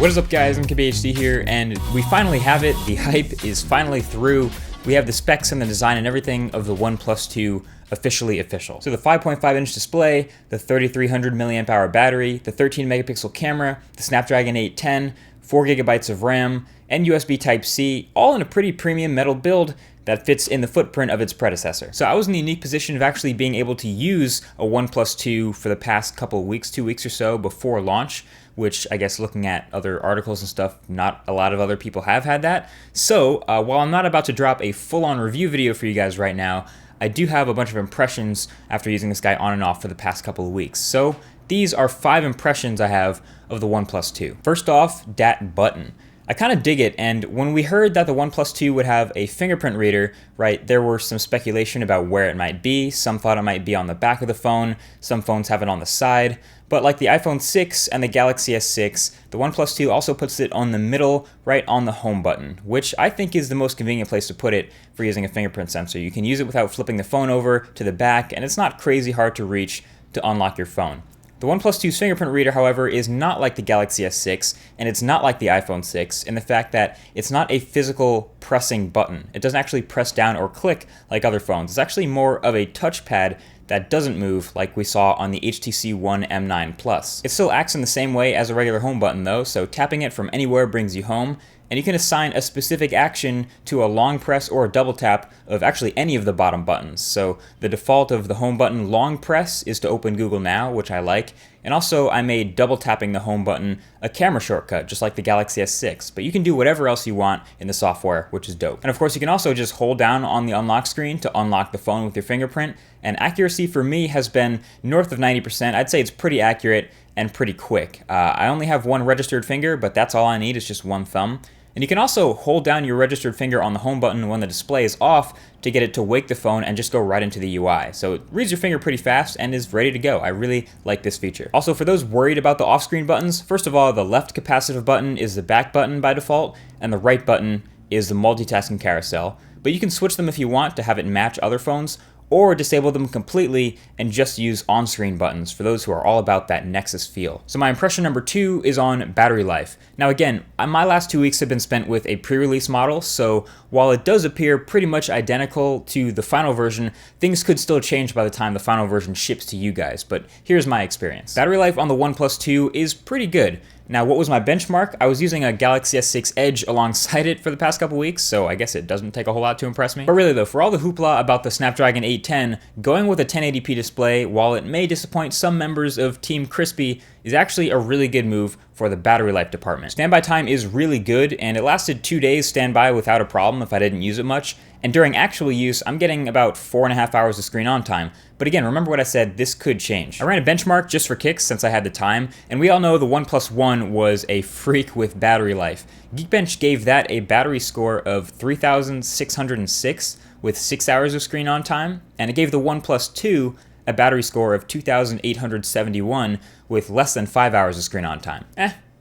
What is up, guys? I'm KBHD here, and we finally have it. The hype is finally through. We have the specs and the design and everything of the OnePlus 2 officially official. So the 5.5-inch display, the 3300 milliamp hour battery, the 13 megapixel camera, the Snapdragon 810, 4 gigabytes of RAM, and USB Type-C, all in a pretty premium metal build that fits in the footprint of its predecessor. So I was in the unique position of actually being able to use a OnePlus 2 for the past couple of weeks, 2 weeks or so before launch, which I guess looking at other articles and stuff, not a lot of other people have had that. So while I'm not about to drop a full-on review video for you guys right now, I do have a bunch of impressions after using this guy on and off for the past couple of weeks. So these are 5 impressions I have of the OnePlus 2. First off, that button. I kind of dig it, and when we heard that the OnePlus 2 would have a fingerprint reader, right, there were some speculation about where it might be. Some thought it might be on the back of the phone, some phones have it on the side, but like the iPhone 6 and the Galaxy S6, the OnePlus 2 also puts it on the middle, right on the home button, which I think is the most convenient place to put it for using a fingerprint sensor. You can use it without flipping the phone over to the back, and it's not crazy hard to reach to unlock your phone. The OnePlus 2's fingerprint reader, however, is not like the Galaxy S6, and it's not like the iPhone 6 in the fact that it's not a physical pressing button. It doesn't actually press down or click like other phones. It's actually more of a touchpad that doesn't move like we saw on the HTC One M9 Plus. It still acts in the same way as a regular home button though, so tapping it from anywhere brings you home, and you can assign a specific action to a long press or a double tap of actually any of the bottom buttons. So the default of the home button long press is to open Google Now, which I like, and also I made double tapping the home button a camera shortcut, just like the Galaxy S6, but you can do whatever else you want in the software, which is dope. And of course you can also just hold down on the unlock screen to unlock the phone with your fingerprint, and accuracy for me has been north of 90%. I'd say it's pretty accurate and pretty quick. I only have one registered finger, but that's all I need, is just one thumb. And you can also hold down your registered finger on the home button when the display is off to get it to wake the phone and just go right into the UI. So it reads your finger pretty fast and is ready to go. I really like this feature. Also, for those worried about the off-screen buttons, first of all, the left capacitive button is the back button by default, and the right button is the multitasking carousel. But you can switch them if you want to have it match other phones, or disable them completely and just use on-screen buttons for those who are all about that Nexus feel. So my impression number 2 is on battery life. Now again, my last 2 weeks have been spent with a pre-release model, so while it does appear pretty much identical to the final version, things could still change by the time the final version ships to you guys, but here's my experience. Battery life on the OnePlus 2 is pretty good. Now, what was my benchmark? I was using a Galaxy S6 Edge alongside it for the past couple weeks, so I guess it doesn't take a whole lot to impress me. But really though, for all the hoopla about the Snapdragon 810, going with a 1080p display, while it may disappoint some members of Team Crispy, is actually a really good move for the battery life department. Standby time is really good, and it lasted 2 days standby without a problem if I didn't use it much. And during actual use, I'm getting about 4.5 hours of screen on time. But again, remember what I said, this could change. I ran a benchmark just for kicks since I had the time, and we all know the OnePlus 1 was a freak with battery life. Geekbench gave that a battery score of 3,606 with 6 hours of screen on time, and it gave the OnePlus 2 a battery score of 2,871 with less than 5 hours of screen on time.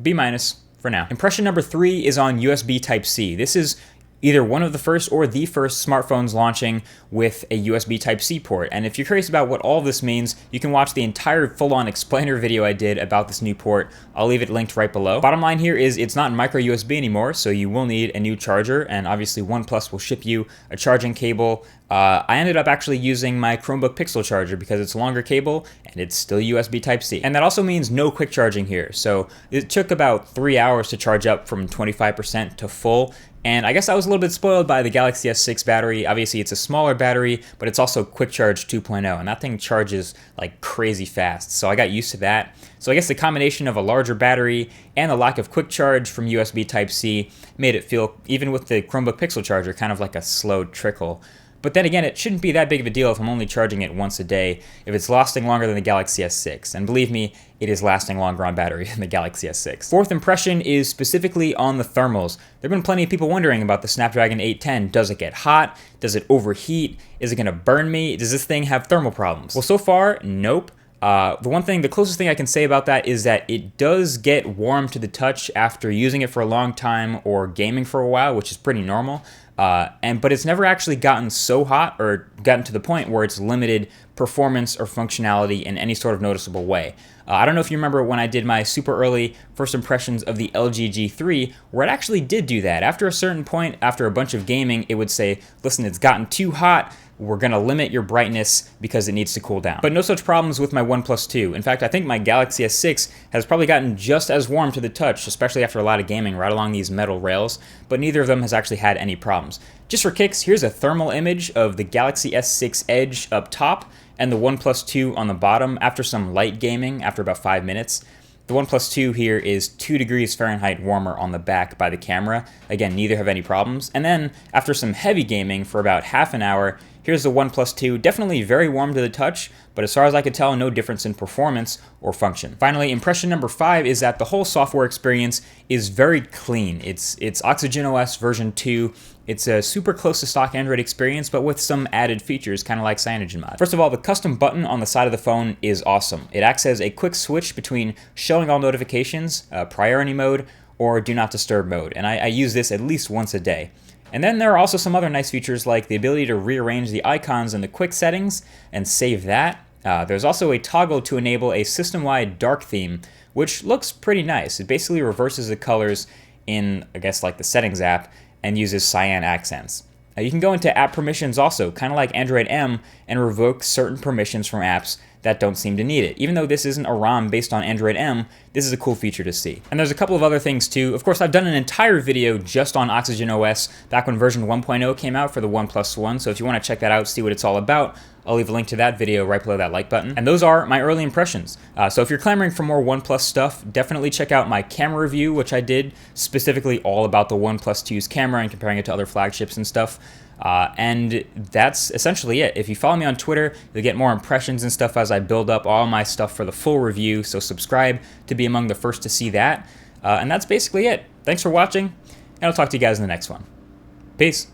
B- for now. Impression number 3 is on USB Type-C. This is either one of the first or the first smartphones launching with a USB Type-C port. And if you're curious about what all of this means, you can watch the entire full-on explainer video I did about this new port. I'll leave it linked right below. Bottom line here is it's not micro USB anymore, so you will need a new charger, and obviously OnePlus will ship you a charging cable. I ended up actually using my Chromebook Pixel charger because it's a longer cable and it's still USB Type-C. And that also means no quick charging here. So it took about 3 hours to charge up from 25% to full. And I guess I was a little bit spoiled by the Galaxy S6 battery. Obviously it's a smaller battery, but it's also Quick Charge 2.0, and that thing charges like crazy fast. So I got used to that. So I guess the combination of a larger battery and the lack of quick charge from USB Type-C made it feel, even with the Chromebook Pixel charger, kind of like a slow trickle. But then again, it shouldn't be that big of a deal if I'm only charging it once a day, if it's lasting longer than the Galaxy S6. And believe me, it is lasting longer on battery than the Galaxy S6. Fourth impression is specifically on the thermals. There have been plenty of people wondering about the Snapdragon 810. Does it get hot? Does it overheat? Is it gonna burn me? Does this thing have thermal problems? Well, so far, nope. The closest thing I can say about that is that it does get warm to the touch after using it for a long time or gaming for a while, which is pretty normal. But it's never actually gotten so hot or gotten to the point where it's limited performance or functionality in any sort of noticeable way. I don't know if you remember when I did my super early first impressions of the LG G3, where it actually did do that. After a certain point, after a bunch of gaming, it would say, listen, it's gotten too hot. We're going to limit your brightness because it needs to cool down. But no such problems with my OnePlus 2. In fact, I think my Galaxy S6 has probably gotten just as warm to the touch, especially after a lot of gaming right along these metal rails, but neither of them has actually had any problems. Just for kicks, here's a thermal image of the Galaxy S6 Edge up top and the OnePlus 2 on the bottom after some light gaming after about 5 minutes. The OnePlus 2 here is 2 degrees Fahrenheit warmer on the back by the camera. Again, neither have any problems. And then after some heavy gaming for about half an hour, here's the OnePlus 2, definitely very warm to the touch, but as far as I could tell, no difference in performance or function. Finally, impression number 5 is that the whole software experience is very clean. It's OxygenOS version 2. It's a super close to stock Android experience, but with some added features, kind of like CyanogenMod. First of all, the custom button on the side of the phone is awesome. It acts as a quick switch between showing all notifications, priority mode, or do not disturb mode, and I use this at least once a day. And then there are also some other nice features like the ability to rearrange the icons in the quick settings and save that. There's also a toggle to enable a system-wide dark theme, which looks pretty nice. It basically reverses the colors in, I guess, like the settings app and uses cyan accents. You can go into app permissions also, kind of like Android M, and revoke certain permissions from apps that don't seem to need it. Even though this isn't a ROM based on Android M, this is a cool feature to see. And there's a couple of other things too. Of course, I've done an entire video just on OxygenOS back when version 1.0 came out for the OnePlus One, so if you want to check that out, see what it's all about, I'll leave a link to that video right below that like button. And those are my early impressions. So if you're clamoring for more OnePlus stuff, definitely check out my camera review, which I did specifically all about the OnePlus 2's camera and comparing it to other flagships and stuff. And that's essentially it. If you follow me on Twitter, you'll get more impressions and stuff as I build up all my stuff for the full review, so subscribe to be among the first to see that. And that's basically it. Thanks for watching, and I'll talk to you guys in the next one. Peace.